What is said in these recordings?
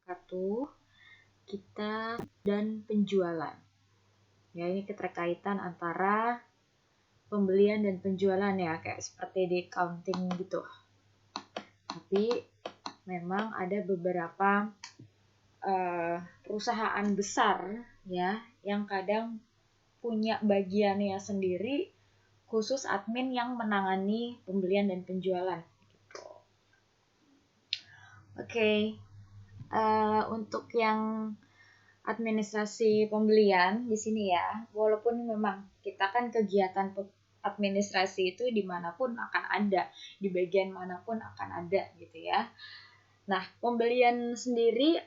wabarakatuh. Kita dan penjualan. Ya, ini keterkaitan antara pembelian dan penjualan ya, kayak seperti di accounting gitu. Tapi memang ada beberapa perusahaan besar ya yang kadang punya bagiannya sendiri khusus admin yang menangani pembelian dan penjualan gitu. Oke. Untuk yang administrasi pembelian di sini ya, walaupun memang kita kan kegiatan administrasi itu dimanapun akan ada, di bagian manapun akan ada gitu ya. Nah, pembelian sendiri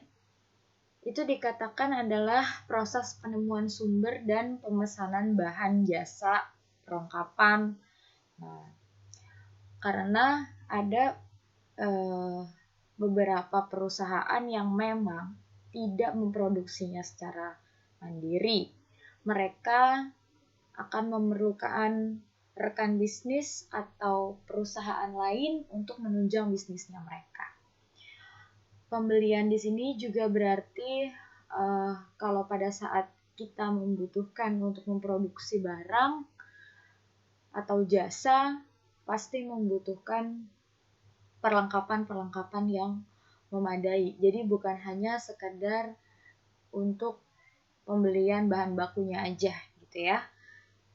itu dikatakan adalah proses penemuan sumber dan pemesanan bahan jasa perlengkapan. Nah, karena ada beberapa perusahaan yang memang tidak memproduksinya secara mandiri. Mereka akan memerlukan rekan bisnis atau perusahaan lain untuk menunjang bisnisnya mereka. Pembelian di sini juga berarti kalau pada saat kita membutuhkan untuk memproduksi barang atau jasa, pasti membutuhkan perlengkapan-perlengkapan yang memadai. Jadi bukan hanya sekedar untuk pembelian bahan bakunya aja gitu ya.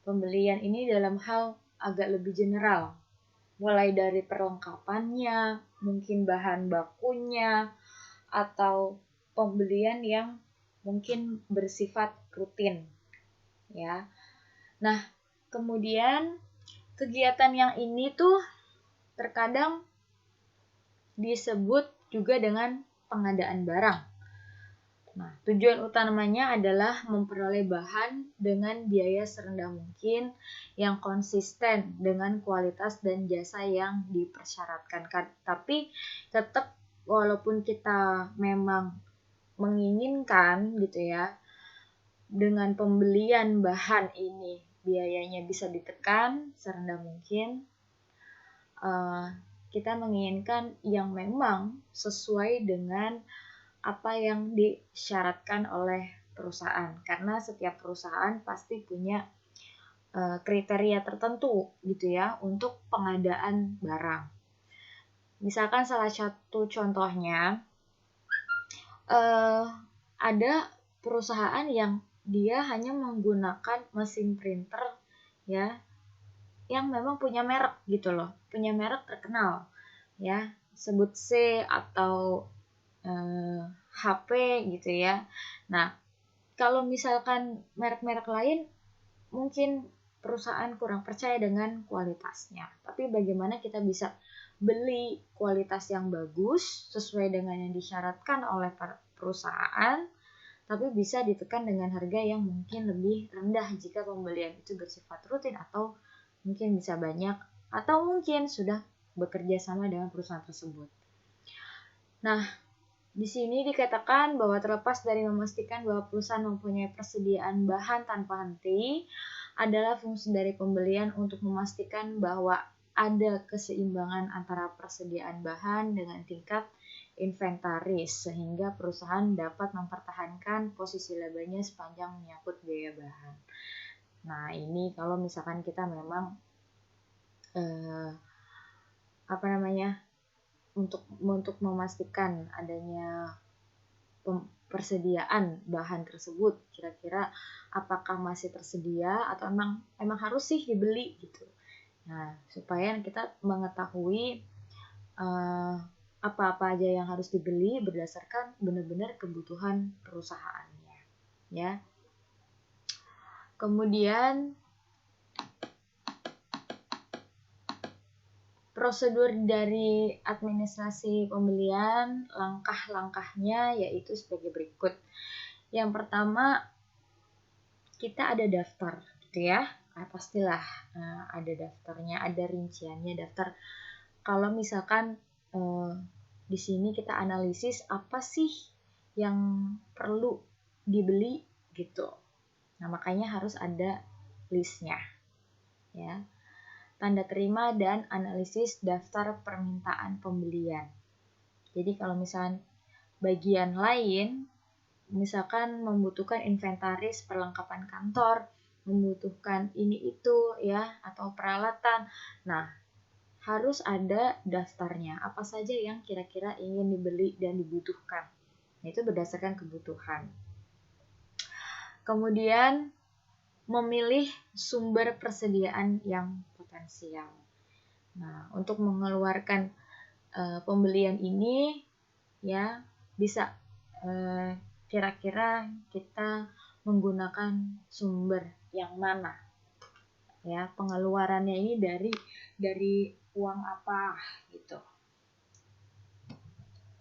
Pembelian ini dalam hal agak lebih general. Mulai dari perlengkapannya, mungkin bahan bakunya, atau pembelian yang mungkin bersifat rutin ya. Nah, kemudian kegiatan yang ini tuh terkadang disebut juga dengan pengadaan barang. Nah, tujuan utamanya adalah memperoleh bahan dengan biaya serendah mungkin yang konsisten dengan kualitas dan jasa yang dipersyaratkan. Tapi tetap walaupun kita memang menginginkan gitu ya, dengan pembelian bahan ini biayanya bisa ditekan serendah mungkin, kita menginginkan yang memang sesuai dengan apa yang disyaratkan oleh perusahaan. Karena setiap perusahaan pasti punya kriteria tertentu gitu ya untuk pengadaan barang. Misalkan salah satu contohnya, ada perusahaan yang dia hanya menggunakan mesin printer ya, yang memang punya merek gitu loh, punya merek terkenal ya, sebut C atau HP gitu ya. Nah, kalau misalkan merek-merek lain mungkin perusahaan kurang percaya dengan kualitasnya. Tapi bagaimana kita bisa beli kualitas yang bagus sesuai dengan yang disyaratkan oleh perusahaan, tapi bisa ditekan dengan harga yang mungkin lebih rendah jika pembelian itu bersifat rutin atau mungkin bisa banyak atau mungkin sudah bekerja sama dengan perusahaan tersebut. Nah, di sini dikatakan bahwa terlepas dari memastikan bahwa perusahaan mempunyai persediaan bahan tanpa henti, adalah fungsi dari pembelian untuk memastikan bahwa ada keseimbangan antara persediaan bahan dengan tingkat inventaris, sehingga perusahaan dapat mempertahankan posisi labanya sepanjang menyangkut biaya bahan. Nah, ini kalau misalkan kita memang untuk memastikan adanya persediaan bahan tersebut, kira-kira apakah masih tersedia atau emang harus sih dibeli gitu. Nah, supaya kita mengetahui apa-apa aja yang harus dibeli berdasarkan benar-benar kebutuhan perusahaannya ya. Kemudian prosedur dari administrasi pembelian, langkah-langkahnya yaitu sebagai berikut. Yang pertama, kita ada daftar gitu ya. Pastilah ada daftarnya, ada rinciannya daftar. Kalau misalkan di sini kita analisis apa sih yang perlu dibeli gitu. Nah, makanya harus ada listnya ya. Tanda terima dan analisis daftar permintaan pembelian. Jadi kalau misalnya bagian lain, misalkan membutuhkan inventaris perlengkapan kantor, membutuhkan ini itu ya, atau peralatan. Nah, harus ada daftarnya, apa saja yang kira-kira ingin dibeli dan dibutuhkan. Nah, itu berdasarkan kebutuhan. Kemudian memilih sumber persediaan yang potensial. Nah, untuk mengeluarkan pembelian ini ya bisa kira-kira kita menggunakan sumber yang mana ya, pengeluarannya ini dari uang apa gitu.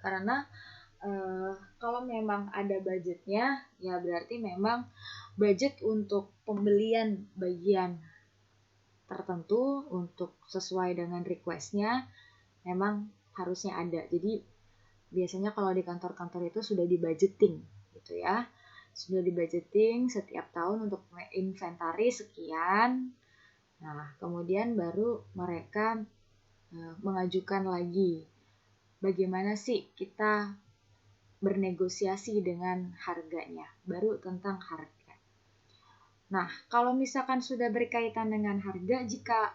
Karena kalau memang ada budgetnya ya berarti memang budget untuk pembelian bagian tertentu untuk sesuai dengan requestnya memang harusnya ada. Jadi biasanya kalau di kantor-kantor itu sudah di-budgeting gitu ya. Sudah di-budgeting setiap tahun untuk inventaris sekian. Nah, kemudian baru mereka mengajukan lagi bagaimana sih kita bernegosiasi dengan harganya. Baru tentang harga. Nah, kalau misalkan sudah berkaitan dengan harga, jika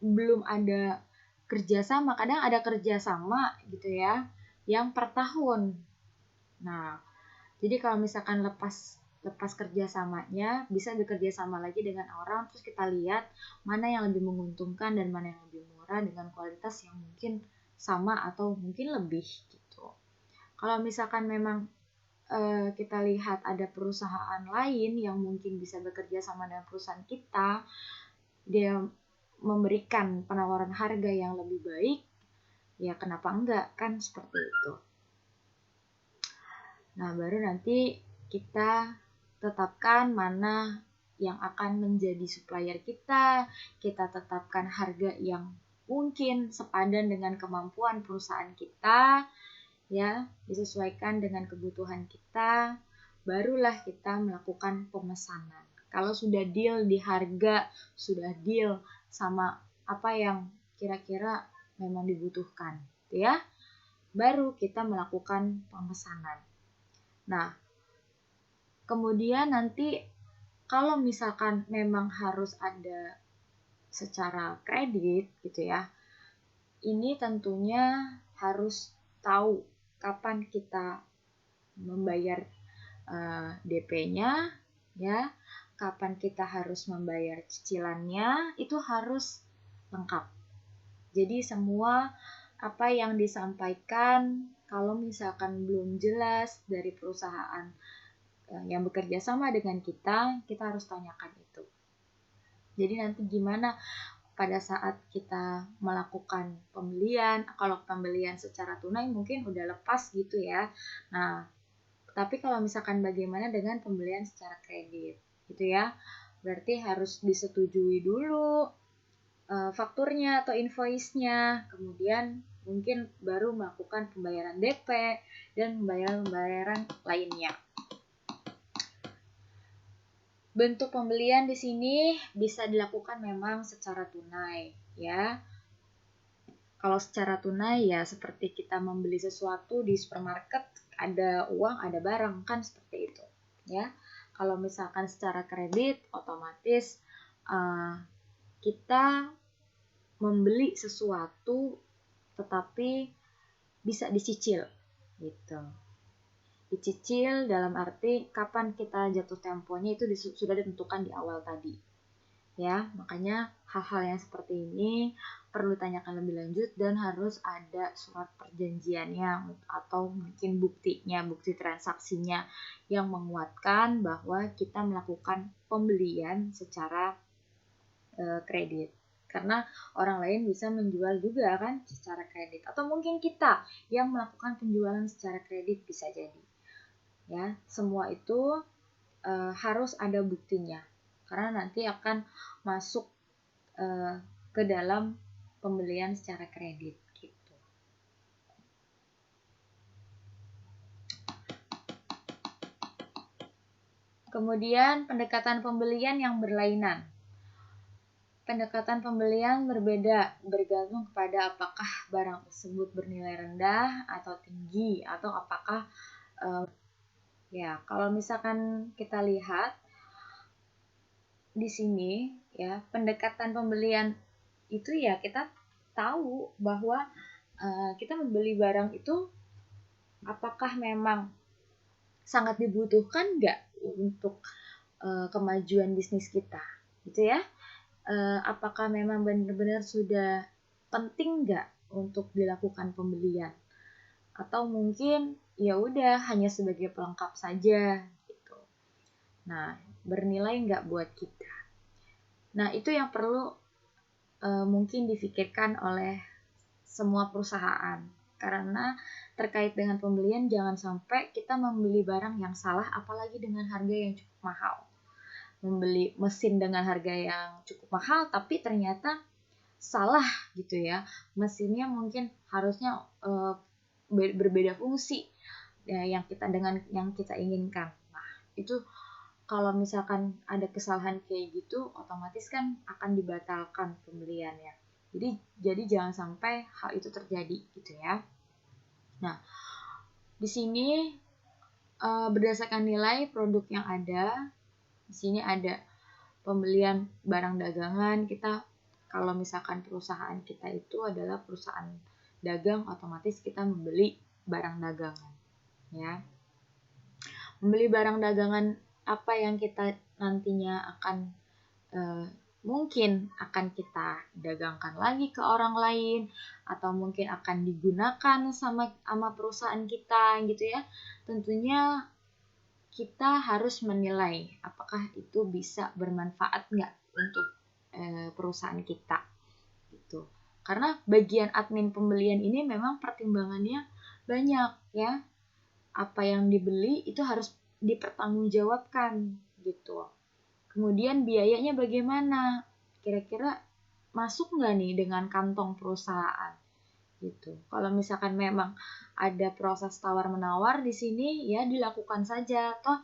belum ada kerjasama, kadang ada kerjasama gitu ya, yang per tahun. Nah, jadi kalau misalkan lepas kerjasamanya, bisa bekerja sama lagi dengan orang, terus kita lihat mana yang lebih menguntungkan dan mana yang lebih murah dengan kualitas yang mungkin sama atau mungkin lebih gitu. Kalau misalkan memang kita lihat ada perusahaan lain yang mungkin bisa bekerja sama dengan perusahaan kita, dia memberikan penawaran harga yang lebih baik, ya kenapa enggak, kan seperti itu. Nah, baru nanti kita tetapkan mana yang akan menjadi supplier kita tetapkan harga yang mungkin sepadan dengan kemampuan perusahaan kita, ya, disesuaikan dengan kebutuhan kita, barulah kita melakukan pemesanan. Kalau sudah deal di harga, sudah deal sama apa yang kira-kira memang dibutuhkan, ya, baru kita melakukan pemesanan. Nah, kemudian nanti kalau misalkan memang harus ada secara kredit gitu ya, ini tentunya harus tahu kapan kita membayar DP-nya ya, kapan kita harus membayar cicilannya, itu harus lengkap. Jadi semua apa yang disampaikan kalau misalkan belum jelas dari perusahaan yang bekerja sama dengan kita harus tanyakan itu. Jadi nanti gimana pada saat kita melakukan pembelian, kalau pembelian secara tunai mungkin udah lepas gitu ya. Nah, tapi kalau misalkan bagaimana dengan pembelian secara kredit gitu ya, berarti harus disetujui dulu fakturnya atau invoice-nya, kemudian mungkin baru melakukan pembayaran DP dan pembayaran lainnya. Bentuk pembelian di sini bisa dilakukan memang secara tunai, ya. Kalau secara tunai ya seperti kita membeli sesuatu di supermarket, ada uang, ada barang, kan seperti itu, ya. Kalau misalkan secara kredit, otomatis kita membeli sesuatu tetapi bisa dicicil, gitu. Dicicil dalam arti kapan kita jatuh temponya itu sudah ditentukan di awal tadi. Ya, makanya hal-hal yang seperti ini perlu tanyakan lebih lanjut dan harus ada surat perjanjiannya atau mungkin buktinya, bukti transaksinya yang menguatkan bahwa kita melakukan pembelian secara kredit. Karena orang lain bisa menjual juga kan secara kredit, atau mungkin kita yang melakukan penjualan secara kredit bisa jadi. Ya, semua itu harus ada buktinya karena nanti akan masuk ke dalam pembelian secara kredit gitu. Kemudian pendekatan pembelian yang berlainan. pendekatan pembelian berbeda bergantung kepada apakah barang tersebut bernilai rendah atau tinggi, atau apakah ya kalau misalkan kita lihat di sini ya, pendekatan pembelian itu ya kita tahu bahwa kita membeli barang itu apakah memang sangat dibutuhkan nggak untuk kemajuan bisnis kita, gitu ya. Apakah memang benar-benar sudah penting nggak untuk dilakukan pembelian, atau mungkin ya udah hanya sebagai pelengkap saja gitu. Nah, bernilai nggak buat kita. Nah, itu yang perlu mungkin difikirkan oleh semua perusahaan. Karena terkait dengan pembelian, jangan sampai kita membeli barang yang salah, apalagi dengan harga yang cukup mahal. Membeli mesin dengan harga yang cukup mahal, tapi ternyata salah gitu ya. Mesinnya mungkin harusnya berbeda fungsi ya, yang kita inginkan. Nah, itu kalau misalkan ada kesalahan kayak gitu, otomatis kan akan dibatalkan pembeliannya. Jadi jangan sampai hal itu terjadi gitu ya. Nah, di sini berdasarkan nilai produk yang ada, di sini ada pembelian barang dagangan. Kita kalau misalkan perusahaan kita itu adalah perusahaan dagang, otomatis kita membeli barang dagangan ya. Membeli barang dagangan apa yang kita nantinya akan mungkin akan kita dagangkan lagi ke orang lain, atau mungkin akan digunakan sama perusahaan kita gitu ya. Tentunya kita harus menilai apakah itu bisa bermanfaat nggak untuk perusahaan kita gitu. Karena bagian admin pembelian ini memang pertimbangannya banyak ya. Apa yang dibeli itu harus dipertanggungjawabkan gitu. Kemudian biayanya bagaimana? Kira-kira masuk nggak nih dengan kantong perusahaan? Gitu. Kalau misalkan memang ada proses tawar-menawar di sini, ya dilakukan saja. Toh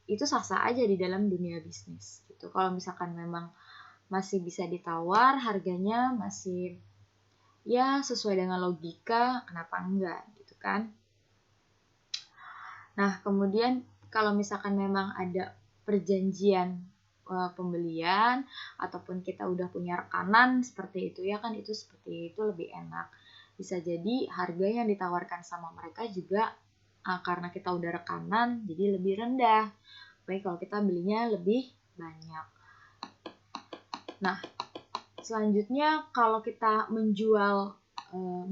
itu sah-sah aja di dalam dunia bisnis. Gitu. Kalau misalkan memang masih bisa ditawar, harganya masih ya sesuai dengan logika, kenapa enggak? Gitu kan? Nah, kemudian kalau misalkan memang ada perjanjian pembelian ataupun kita udah punya rekanan seperti itu ya kan, itu seperti itu lebih enak. Bisa jadi harga yang ditawarkan sama mereka juga karena kita udah rekanan jadi lebih rendah. Baik kalau kita belinya lebih banyak. Nah, selanjutnya kalau kita menjual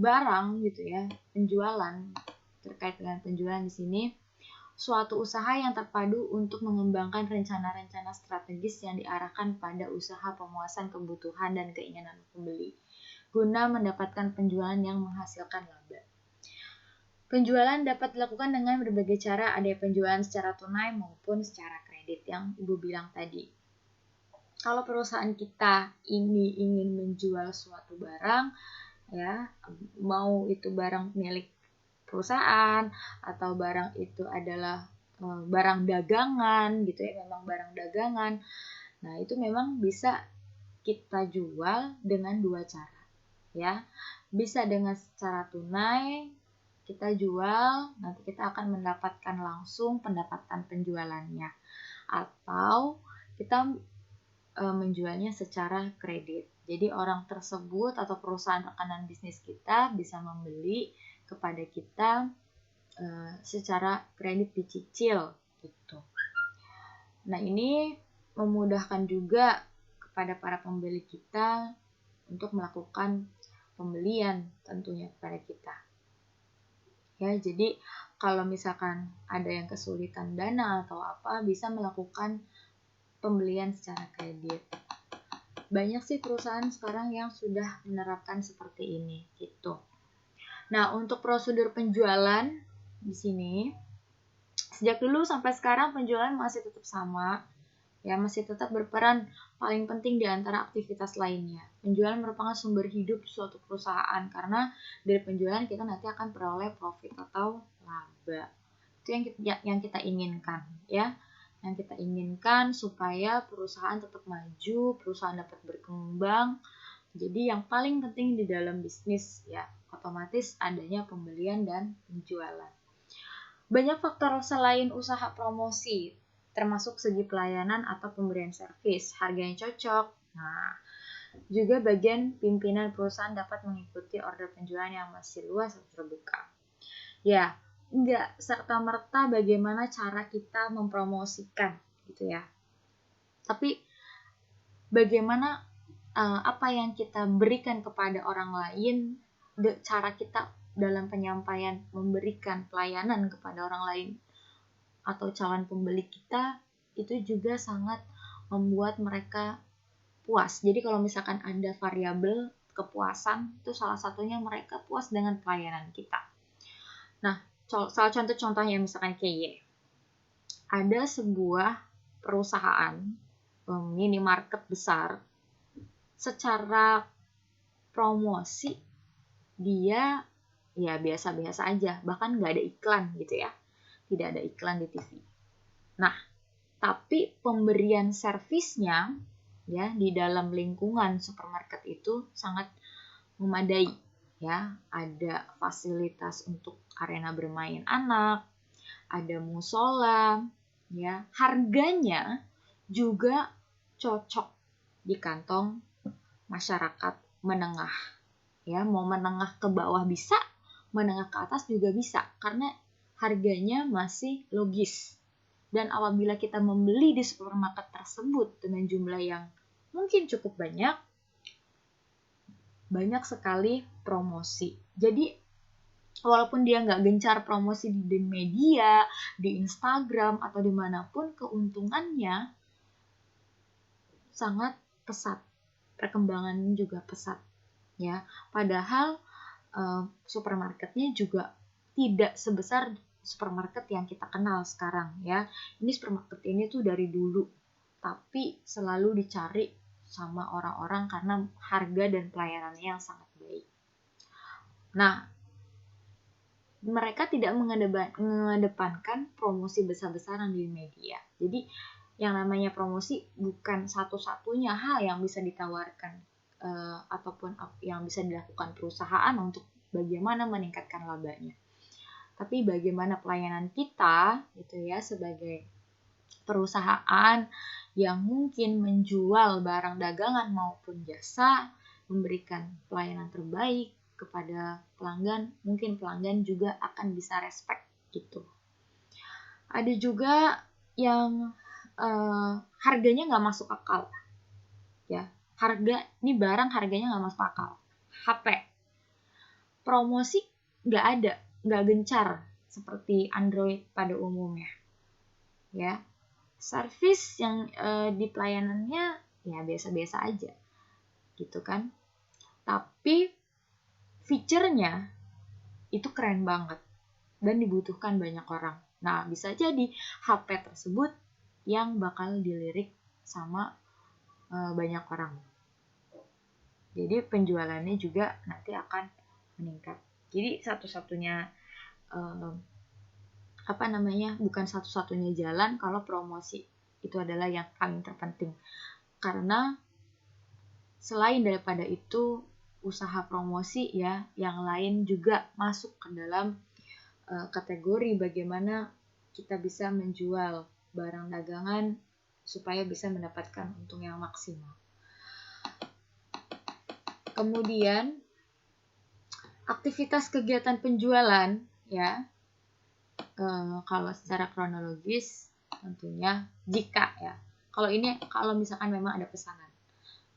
barang gitu ya, penjualan, terkait dengan penjualan di sini, suatu usaha yang terpadu untuk mengembangkan rencana-rencana strategis yang diarahkan pada usaha pemuasan kebutuhan dan keinginan pembeli, guna mendapatkan penjualan yang menghasilkan laba. Penjualan dapat dilakukan dengan berbagai cara, ada penjualan secara tunai maupun secara kredit yang Ibu bilang tadi. Kalau perusahaan kita ini ingin menjual suatu barang, ya, mau itu barang milik perusahaan atau barang itu adalah barang dagangan gitu ya, memang barang dagangan. Nah, itu memang bisa kita jual dengan dua cara ya. Bisa dengan secara tunai kita jual, nanti kita akan mendapatkan langsung pendapatan penjualannya, atau kita menjualnya secara kredit. Jadi orang tersebut atau perusahaan rekanan bisnis kita bisa membeli kepada kita secara kredit dicicil gitu. Nah, ini memudahkan juga kepada para pembeli kita untuk melakukan pembelian tentunya kepada kita. Ya, jadi kalau misalkan ada yang kesulitan dana atau apa, bisa melakukan pembelian secara kredit. Banyak sih perusahaan sekarang yang sudah menerapkan seperti ini gitu. Nah, untuk prosedur penjualan di sini, sejak dulu sampai sekarang penjualan masih tetap sama, ya masih tetap berperan paling penting di antara aktivitas lainnya. Penjualan merupakan sumber hidup suatu perusahaan karena dari penjualan kita nanti akan peroleh profit atau laba. Itu yang kita inginkan, ya. Yang kita inginkan supaya perusahaan tetap maju, perusahaan dapat berkembang. Jadi yang paling penting di dalam bisnis ya otomatis adanya pembelian dan penjualan. Banyak faktor selain usaha promosi, termasuk segi pelayanan atau pemberian servis, harga yang cocok. Nah, juga bagian pimpinan perusahaan dapat mengikuti order penjualan yang masih luas atau terbuka. Ya, enggak serta-merta bagaimana cara kita mempromosikan gitu ya. Tapi bagaimana apa yang kita berikan kepada orang lain, cara kita dalam penyampaian memberikan pelayanan kepada orang lain atau calon pembeli kita itu juga sangat membuat mereka puas. Jadi kalau misalkan ada variabel kepuasan, itu salah satunya mereka puas dengan pelayanan kita. Nah, salah contohnya misalkan kayak ada sebuah perusahaan minimarket besar, secara promosi dia ya biasa-biasa aja, bahkan nggak ada iklan gitu ya, tidak ada iklan di TV. Nah, tapi pemberian servisnya ya di dalam lingkungan supermarket itu sangat memadai ya, ada fasilitas untuk arena bermain anak, ada musola ya, harganya juga cocok di kantong masyarakat menengah ya, mau menengah ke bawah bisa, menengah ke atas juga bisa karena harganya masih logis. Dan apabila kita membeli di supermarket tersebut dengan jumlah yang mungkin cukup banyak sekali promosi. Jadi walaupun dia nggak gencar promosi di media, di Instagram atau dimanapun, keuntungannya sangat pesat, perkembangannya juga pesat ya. Padahal supermarketnya juga tidak sebesar supermarket yang kita kenal sekarang ya. Ini supermarket ini tuh dari dulu, tapi selalu dicari sama orang-orang karena harga dan pelayanannya yang sangat baik. Nah, mereka tidak mengedepankan promosi besar-besaran di media. Jadi yang namanya promosi bukan satu-satunya hal yang bisa ditawarkan ataupun yang bisa dilakukan perusahaan untuk bagaimana meningkatkan labanya. Tapi bagaimana pelayanan kita gitu ya sebagai perusahaan yang mungkin menjual barang dagangan maupun jasa, memberikan pelayanan terbaik kepada pelanggan, mungkin pelanggan juga akan bisa respect gitu. Ada juga yang harganya nggak masuk akal ya, ini barang harganya nggak masuk akal. HP promosi nggak ada, nggak gencar seperti Android pada umumnya ya. Servis yang di pelayanannya ya biasa-biasa aja gitu kan, tapi fiturnya itu keren banget dan dibutuhkan banyak orang. Nah, bisa jadi HP tersebut yang bakal dilirik sama banyak orang. Jadi penjualannya juga nanti akan meningkat. Jadi satu-satunya bukan satu-satunya jalan kalau promosi itu adalah yang paling terpenting. Karena selain daripada itu usaha promosi ya, yang lain juga masuk ke dalam kategori bagaimana kita bisa menjual barang dagangan supaya bisa mendapatkan untung yang maksimal. Kemudian aktivitas kegiatan penjualan ya, kalau secara kronologis tentunya jika ya, kalau misalkan memang ada pesanan,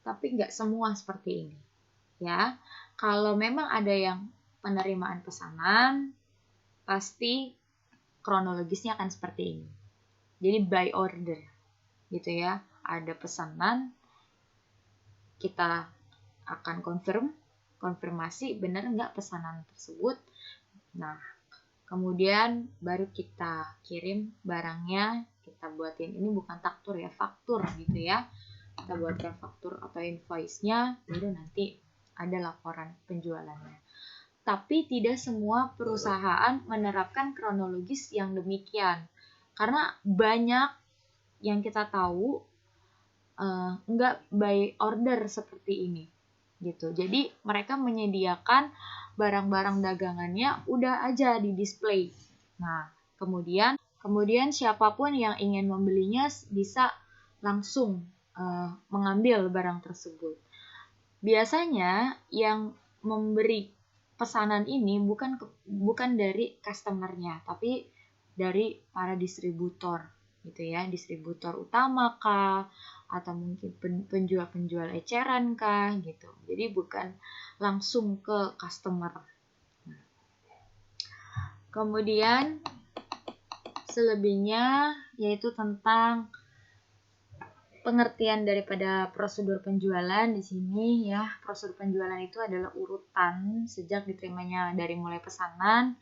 tapi nggak semua seperti ini ya. Kalau memang ada yang penerimaan pesanan, pasti kronologisnya akan seperti ini. Jadi by order gitu ya, ada pesanan, kita akan konfirmasi benar nggak pesanan tersebut. Nah, kemudian baru kita kirim barangnya, kita buatin, ini bukan taktur ya, faktur gitu ya. Kita buatkan faktur atau invoice-nya, baru nanti ada laporan penjualannya. Tapi tidak semua perusahaan menerapkan kronologis yang demikian. Karena banyak yang kita tahu nggak by order seperti ini gitu. Jadi mereka menyediakan barang-barang dagangannya udah aja di display. Nah, kemudian siapapun yang ingin membelinya bisa langsung mengambil barang tersebut. Biasanya yang memberi pesanan ini bukan dari customernya, tapi dari para distributor gitu ya, distributor utama kah, atau mungkin penjual-penjual eceran kah gitu. Jadi bukan langsung ke customer. Kemudian selebihnya yaitu tentang pengertian daripada prosedur penjualan di sini ya. Prosedur penjualan itu adalah urutan sejak diterimanya dari mulai pesanan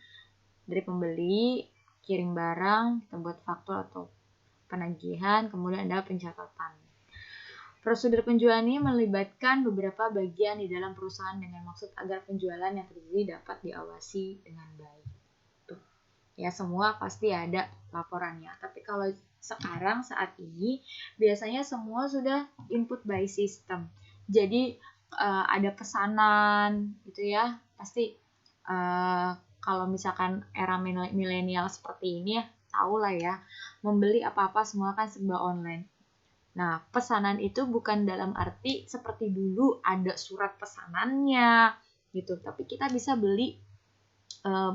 dari pembeli, kirim barang, kita buat faktur atau penagihan, kemudian ada pencatatan. Prosedur penjualan ini melibatkan beberapa bagian di dalam perusahaan dengan maksud agar penjualan yang terjadi dapat diawasi dengan baik. Tuh. Ya, semua pasti ada laporannya. Tapi kalau sekarang saat ini biasanya semua sudah input by system. Jadi ada pesanan gitu ya. Pasti kalau misalkan era milenial seperti ini ya, tahu lah ya, membeli apa-apa semua kan serba online. Nah, pesanan itu bukan dalam arti seperti dulu ada surat pesanannya gitu, tapi kita bisa beli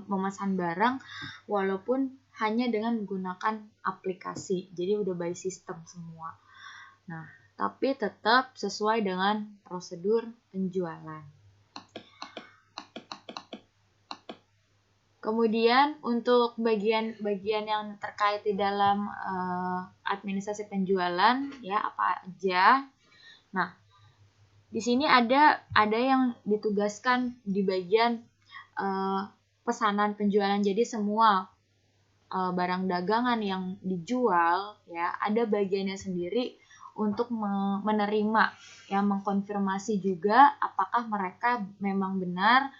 memesan barang walaupun hanya dengan menggunakan aplikasi. Jadi udah by system semua. Nah, tapi tetap sesuai dengan prosedur penjualan. Kemudian untuk bagian-bagian yang terkait di dalam administrasi penjualan ya apa aja. Nah, di sini ada yang ditugaskan di bagian pesanan penjualan. Jadi semua barang dagangan yang dijual ya ada bagiannya sendiri untuk menerima ya, mengkonfirmasi juga apakah mereka memang benar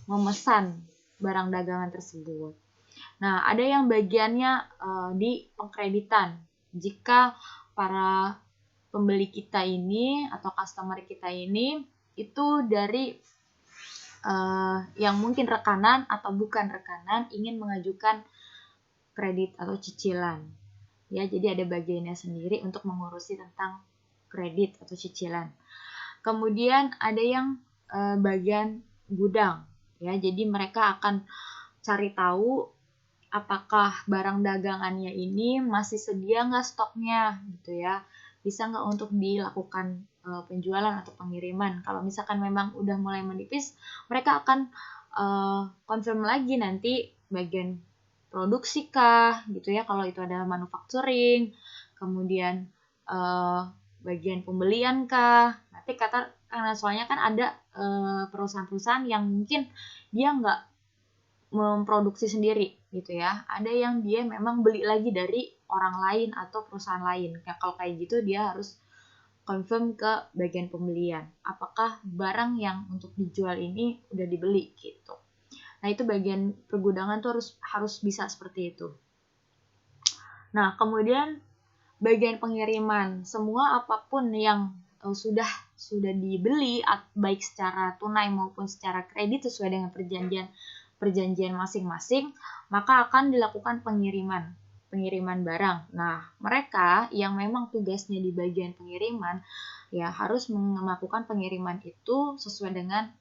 memesan barang dagangan tersebut. Nah, ada yang bagiannya di pengkreditan. Jika para pembeli kita ini atau customer kita ini itu dari yang mungkin rekanan atau bukan rekanan ingin mengajukan kredit atau cicilan. Ya, jadi ada bagiannya sendiri untuk mengurusi tentang kredit atau cicilan. Kemudian ada yang bagian gudang. Ya, jadi mereka akan cari tahu apakah barang dagangannya ini masih sedia nggak stoknya gitu ya. Bisa nggak untuk dilakukan penjualan atau pengiriman. Kalau misalkan memang udah mulai menipis, mereka akan confirm lagi nanti bagian produksi kah gitu ya, kalau itu adalah manufacturing. Kemudian bagian pembelian kah. Nanti karena soalnya kan ada perusahaan-perusahaan yang mungkin dia nggak memproduksi sendiri gitu ya. Ada yang dia memang beli lagi dari orang lain atau perusahaan lain. Ya, kalau kayak gitu dia harus confirm ke bagian pembelian. Apakah barang yang untuk dijual ini udah dibeli gitu. Nah, itu bagian pergudangan tuh harus bisa seperti itu. Nah, kemudian bagian pengiriman. Semua apapun yang sudah dibeli baik secara tunai maupun secara kredit sesuai dengan perjanjian masing-masing, maka akan dilakukan pengiriman barang. Nah, mereka yang memang tugasnya di bagian pengiriman ya harus melakukan pengiriman itu sesuai dengan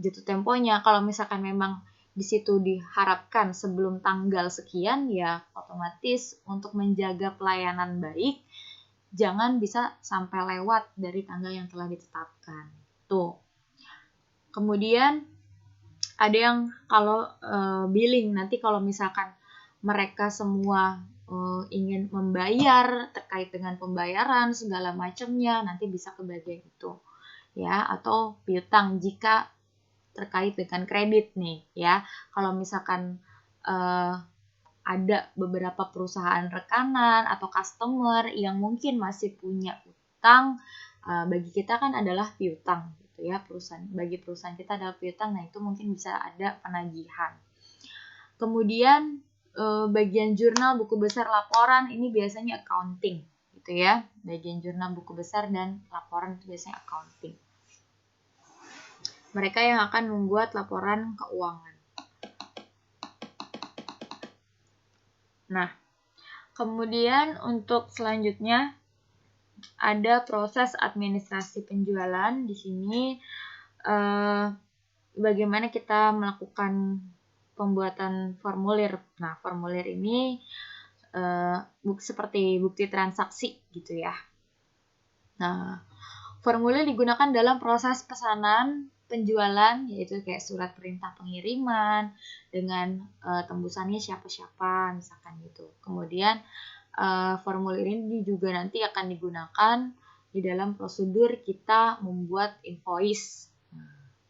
jatuh temponya. Kalau misalkan memang di situ diharapkan sebelum tanggal sekian, ya otomatis untuk menjaga pelayanan baik jangan bisa sampai lewat dari tanggal yang telah ditetapkan. Tuh. Kemudian ada yang kalau billing, nanti kalau misalkan mereka semua ingin membayar terkait dengan pembayaran segala macamnya, nanti bisa ke bagian itu ya, atau piutang jika terkait dengan kredit nih ya. Kalau misalkan ada beberapa perusahaan rekanan atau customer yang mungkin masih punya utang, bagi kita kan adalah piutang gitu ya. Bagi perusahaan kita adalah piutang, nah itu mungkin bisa ada penagihan. Kemudian bagian jurnal, buku besar, laporan ini biasanya accounting gitu ya. Bagian jurnal, buku besar dan laporan itu biasanya accounting. Mereka yang akan membuat laporan keuangan. Nah, kemudian untuk selanjutnya ada proses administrasi penjualan. Di sini bagaimana kita melakukan pembuatan formulir. Nah, formulir ini seperti bukti transaksi gitu ya. Nah, formulir digunakan dalam proses pesanan penjualan, yaitu kayak surat perintah pengiriman dengan tembusannya siapa-siapa misalkan gitu. Kemudian formulir ini juga nanti akan digunakan di dalam prosedur kita membuat invoice.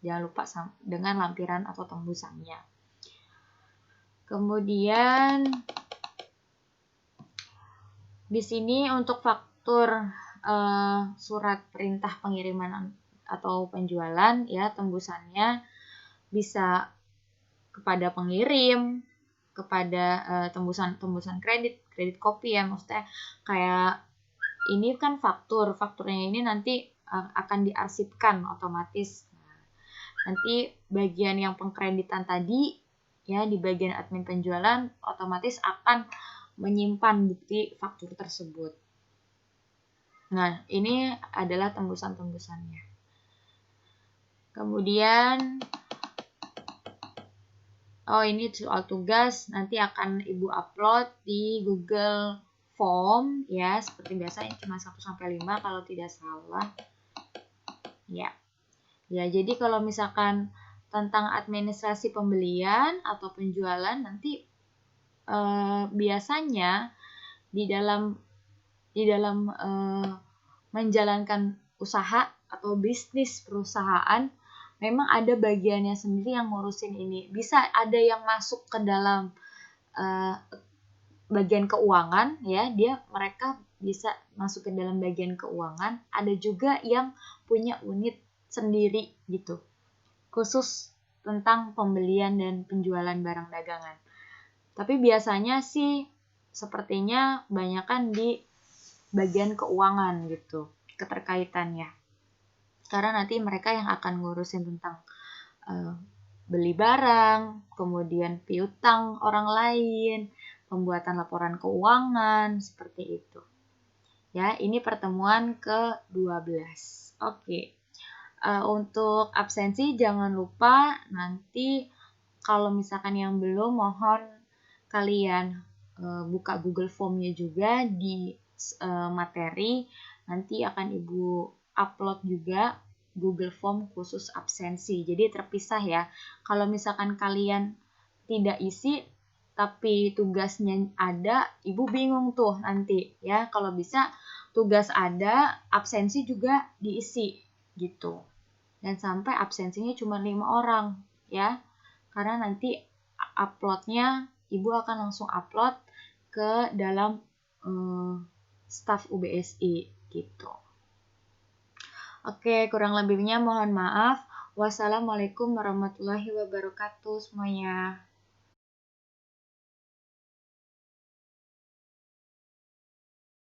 Jangan lupa dengan lampiran atau tembusannya. Kemudian di sini untuk faktur surat perintah pengiriman atau penjualan ya, tembusannya bisa kepada pengirim, kepada tembusan kredit kopi ya, maksudnya kayak ini kan fakturnya ini nanti akan diarsipkan otomatis. Nanti bagian yang pengkreditan tadi ya, di bagian admin penjualan otomatis akan menyimpan bukti faktur tersebut. Nah, ini adalah tembusan-tembusannya. Kemudian ini soal tugas nanti akan Ibu upload di Google Form ya, seperti biasa ini cuma 1-5 kalau tidak salah. Ya. Ya, jadi kalau misalkan tentang administrasi pembelian atau penjualan nanti biasanya di dalam menjalankan usaha atau bisnis perusahaan memang ada bagiannya sendiri yang ngurusin ini. Bisa ada yang masuk ke dalam bagian keuangan ya, mereka bisa masuk ke dalam bagian keuangan. Ada juga yang punya unit sendiri gitu, khusus tentang pembelian dan penjualan barang dagangan. Tapi biasanya sih sepertinya banyakan di bagian keuangan gitu keterkaitannya. Karena nanti mereka yang akan ngurusin tentang beli barang, kemudian piutang orang lain, pembuatan laporan keuangan, seperti itu. Ya, ini pertemuan ke-12. Oke. Untuk absensi jangan lupa nanti kalau misalkan yang belum, mohon kalian buka Google Form-nya juga di materi. Nanti akan Ibu upload juga Google Form khusus absensi. Jadi terpisah ya. Kalau misalkan kalian tidak isi tapi tugasnya ada, Ibu bingung tuh nanti ya. Kalau bisa tugas ada, absensi juga diisi gitu. Dan sampai absensinya cuma 5 orang ya. Karena nanti uploadnya Ibu akan langsung upload ke dalam staf UBSI gitu. Oke, kurang lebihnya mohon maaf. Wassalamualaikum warahmatullahi wabarakatuh semuanya.